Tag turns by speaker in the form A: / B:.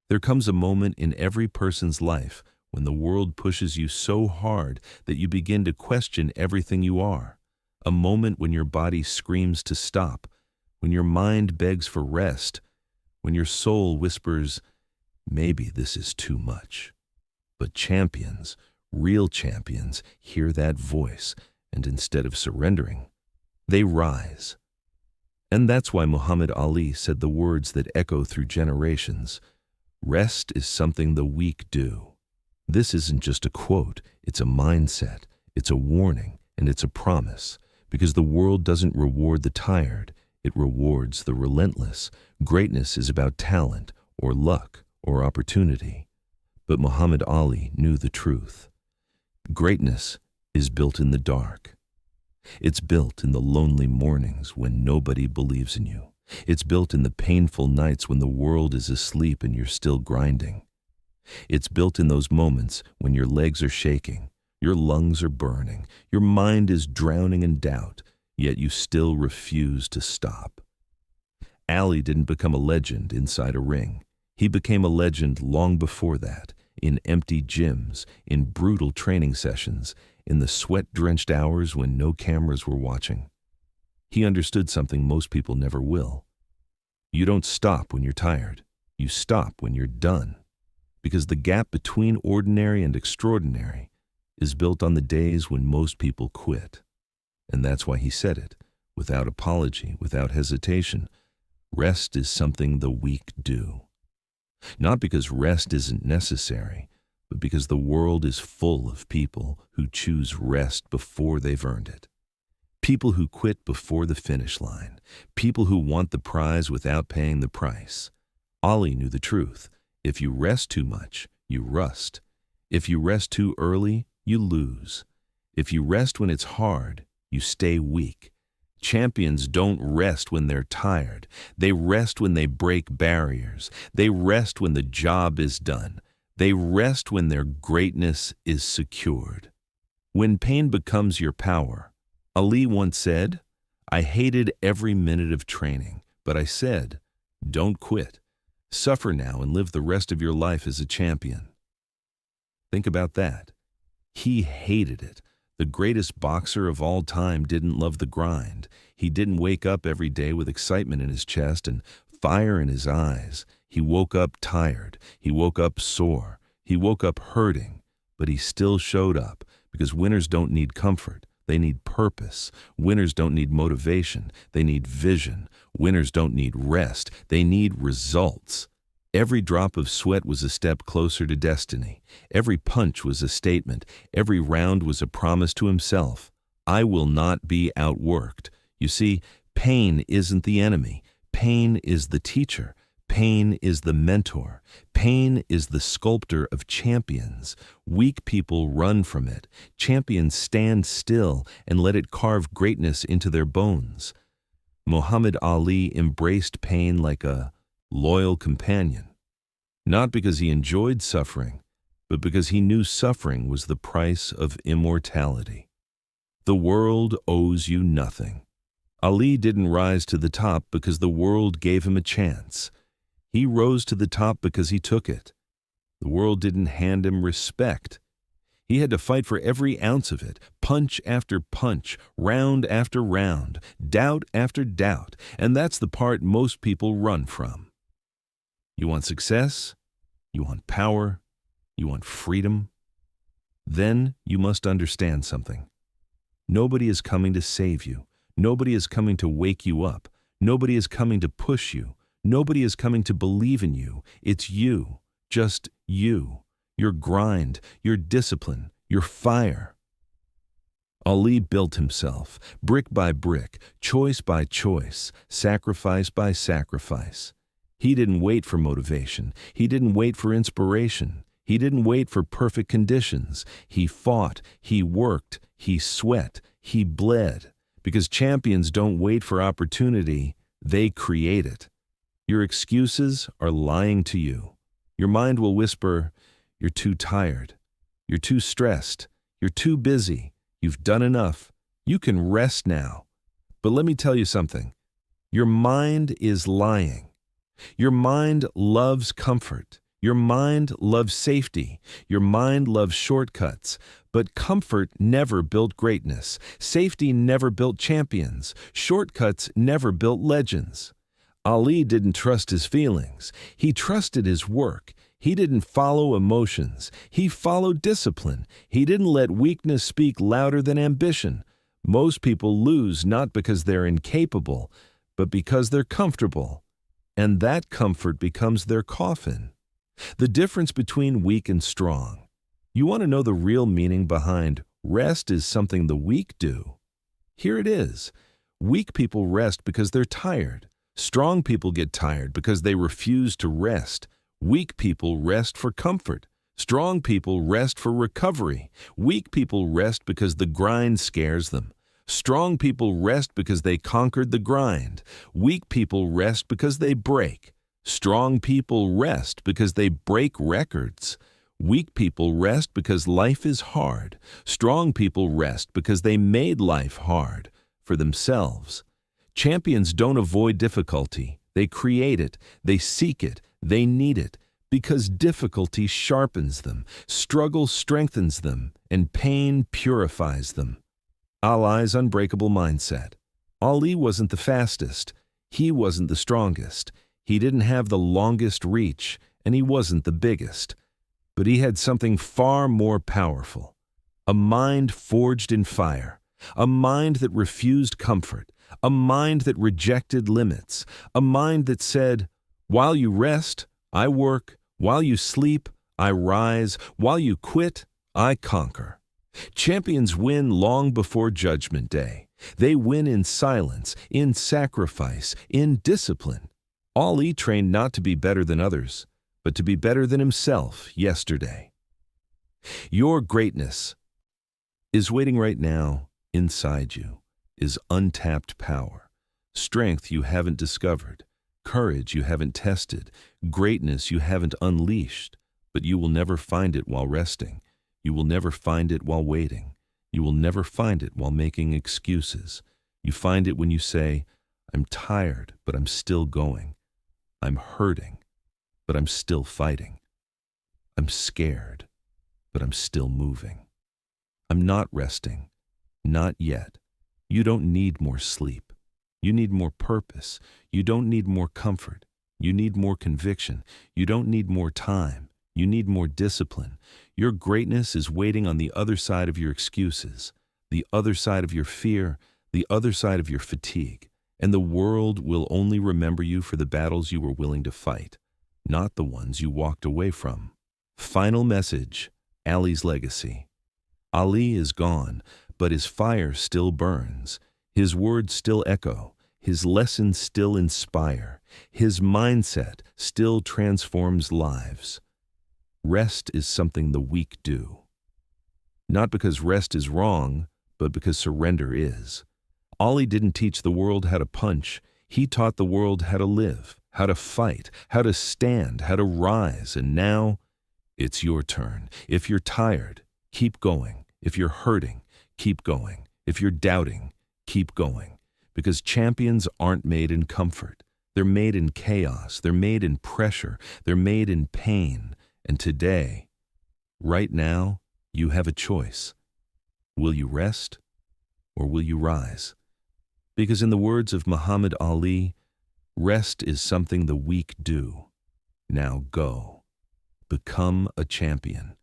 A: There comes a moment in every person's life when the world pushes you so hard that you begin to question everything you are. A moment when your body screams to stop, when your mind begs for rest, when your soul whispers, maybe this is too much. But champions, real champions, hear that voice, and instead of surrendering, they rise. And that's why Muhammad Ali said the words that echo through generations, "Rest is something the weak do." This isn't just a quote, it's a mindset, it's a warning, and it's a promise, because the world doesn't reward the tired, it rewards the relentless. Greatness is about talent, or luck, or opportunity. But Muhammad Ali knew the truth. Greatness is built in the dark. It's built in the lonely mornings when nobody believes in you. It's built in the painful nights when the world is asleep and you're still grinding. It's built in those moments when your legs are shaking, your lungs are burning, your mind is drowning in doubt, yet you still refuse to stop. Ali didn't become a legend inside a ring. He became a legend long before that, in empty gyms, in brutal training sessions, in the sweat-drenched hours when no cameras were watching. He understood something most people never will. You don't stop when you're tired. You stop when you're done. Because the gap between ordinary and extraordinary is built on the days when most people quit. And that's why he said it, without apology, without hesitation. Rest is something the weak do. Not because rest isn't necessary, but because the world is full of people who choose rest before they've earned it. People who quit before the finish line. People who want the prize without paying the price. Ali knew the truth. If you rest too much, you rust. If you rest too early, you lose. If you rest when it's hard, you stay weak. Champions don't rest when they're tired. They rest when they break barriers. They rest when the job is done. They rest when their greatness is secured. When pain becomes your power, Ali once said, "I hated every minute of training, but I said, don't quit. Suffer now and live the rest of your life as a champion." Think about that. He hated it. The greatest boxer of all time didn't love the grind. He didn't wake up every day with excitement in his chest and fire in his eyes. He woke up tired. He woke up sore. He woke up hurting. But he still showed up because winners don't need comfort. They need purpose. Winners don't need motivation. They need vision. Winners don't need rest. They need results. Every drop of sweat was a step closer to destiny. Every punch was a statement. Every round was a promise to himself. I will not be outworked. You see, pain isn't the enemy. Pain is the teacher. Pain is the mentor. Pain is the sculptor of champions. Weak people run from it. Champions stand still and let it carve greatness into their bones. Muhammad Ali embraced pain like a loyal companion, not because he enjoyed suffering, but because he knew suffering was the price of immortality. The world owes you nothing. Ali didn't rise to the top because the world gave him a chance. He rose to the top because he took it. The world didn't hand him respect. He had to fight for every ounce of it, punch after punch, round after round, doubt after doubt, and that's the part most people run from. You want success? You want power? You want freedom? Then you must understand something. Nobody is coming to save you. Nobody is coming to wake you up. Nobody is coming to push you. Nobody is coming to believe in you. It's you, just you, your grind, your discipline, your fire. Ali built himself, brick by brick, choice by choice, sacrifice by sacrifice. He didn't wait for motivation. He didn't wait for inspiration. He didn't wait for perfect conditions. He fought, he worked, he sweat, he bled. Because champions don't wait for opportunity, they create it. Your excuses are lying to you. Your mind will whisper, "You're too tired. You're too stressed. You're too busy. You've done enough. You can rest now." But let me tell you something. Your mind is lying. Your mind loves comfort. Your mind loves safety. Your mind loves shortcuts. But comfort never built greatness. Safety never built champions. Shortcuts never built legends. Ali didn't trust his feelings. He trusted his work. He didn't follow emotions. He followed discipline. He didn't let weakness speak louder than ambition. Most people lose not because they're incapable, but because they're comfortable. And that comfort becomes their coffin. The difference between weak and strong. You want to know the real meaning behind rest is something the weak do? Here it is. Weak people rest because they're tired. Strong people get tired because they refuse to rest. Weak people rest for comfort. Strong people rest for recovery. Weak people rest because the grind scares them. Strong people rest because they conquered the grind. Weak people rest because they break. Strong people rest because they break records. Weak people rest because life is hard. Strong people rest because they made life hard for themselves. Champions don't avoid difficulty. They create it. They seek it. They need it. Because difficulty sharpens them, struggle strengthens them, and pain purifies them. Ali's unbreakable mindset. Ali wasn't the fastest. He wasn't the strongest. He didn't have the longest reach, and he wasn't the biggest. But he had something far more powerful. A mind forged in fire. A mind that refused comfort. A mind that rejected limits. A mind that said, "While you rest, I work. While you sleep, I rise. While you quit, I conquer." Champions win long before Judgment Day. They win in silence, in sacrifice, in discipline. Ali trained not to be better than others, but to be better than himself yesterday. Your greatness is waiting right now inside you, is untapped power, strength you haven't discovered, courage you haven't tested, greatness you haven't unleashed, but you will never find it while resting. You will never find it while waiting. You will never find it while making excuses. You find it when you say, "I'm tired, but I'm still going. I'm hurting, but I'm still fighting. I'm scared, but I'm still moving. I'm not resting, not yet." You don't need more sleep. You need more purpose. You don't need more comfort. You need more conviction. You don't need more time. You need more discipline. Your greatness is waiting on the other side of your excuses, the other side of your fear, the other side of your fatigue. And the world will only remember you for the battles you were willing to fight, not the ones you walked away from. Final message, Ali's legacy. Ali is gone, but his fire still burns. His words still echo. His lessons still inspire. His mindset still transforms lives. Rest is something the weak do. Not because rest is wrong, but because surrender is. Ali didn't teach the world how to punch. He taught the world how to live, how to fight, how to stand, how to rise. And now, it's your turn. If you're tired, keep going. If you're hurting, keep going. If you're doubting, keep going. Because champions aren't made in comfort. They're made in chaos. They're made in pressure. They're made in pain. And today, right now, you have a choice. Will you rest or will you rise? Because in the words of Muhammad Ali, rest is something the weak do. Now go. Become a champion.